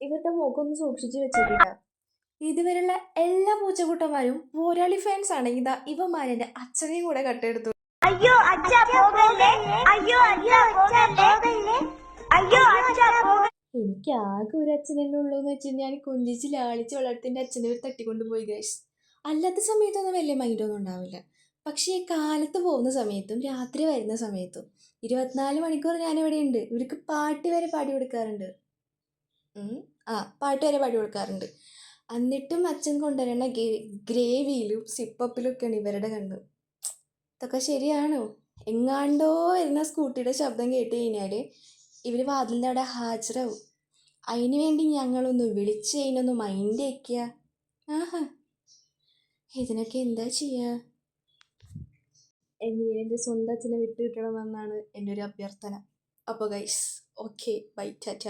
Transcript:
ഇവരുടെ മുഖം ഒന്ന് സൂക്ഷിച്ചു വെച്ചേക്കിട്ട. ഇതുവരെയുള്ള എല്ലാ പൂച്ചക്കുട്ടന്മാരും പോരാളി ഫാൻസ് ആണെങ്കിൽ ഇതാ ഇവന്മാരെന്റെ അച്ഛനെയും കൂടെ കട്ടെടുത്തു. അയ്യോ അച്ഛാ പോകല്ലേ, അയ്യോ അച്ഛാ പോകല്ലേ, അയ്യോ അച്ഛാ പോകല്ലേ. എനിക്ക് ആകെ ഒരു അച്ഛനെന്നെ ഉള്ളൂ എന്ന് വെച്ച് ഞാൻ കൊഞ്ചിച്ച് ലാളിച്ച് വളർത്തിന്റെ അച്ഛനെ ഒരു തട്ടിക്കൊണ്ടുപോയി ഗൈസ്. അല്ലാത്ത സമയത്തൊന്നും വലിയ മൈൻഡൊന്നും ഉണ്ടാവില്ല. പക്ഷേ ഈ കാലത്ത് പോകുന്ന സമയത്തും രാത്രി വരുന്ന സമയത്തും 24 മണിക്കൂർ ഞാനിവിടെ ഉണ്ട്. ഇവർക്ക് പാട്ട് വരെ പാടി കൊടുക്കാറുണ്ട്. പാട്ട് വരെ പാടി കൊടുക്കാറുണ്ട്. എന്നിട്ടും അച്ഛൻ കൊണ്ടുവരുന്ന ഗ്രേവിയിലും സിപ്പപ്പിലും ഒക്കെയാണ് ഇവരുടെ കണ്ണ്. ഇതൊക്കെ ശരിയാണോ? എങ്ങാണ്ടോ വരുന്ന സ്കൂട്ടിയുടെ ശബ്ദം കേട്ട് കഴിഞ്ഞാൽ ഇവർ വാതിലിൻ്റെ അവിടെ ഹാജരാവും. അതിന് വേണ്ടി ഞങ്ങളൊന്ന് വിളിച്ച് അതിനൊന്ന് മൈൻഡ് വയ്ക്കുക. ആഹാ, ഇതിനൊക്കെ എന്താ ചെയ്യുക? എൻ്റെ സ്വന്തം അച്ഛനെ വിട്ടു കിട്ടണമെന്നാണ് എൻ്റെ ഒരു അഭ്യർത്ഥന. അപ്പോൾ ഗൈസ്, ഓക്കെ, ബൈ, ടാറ്റ.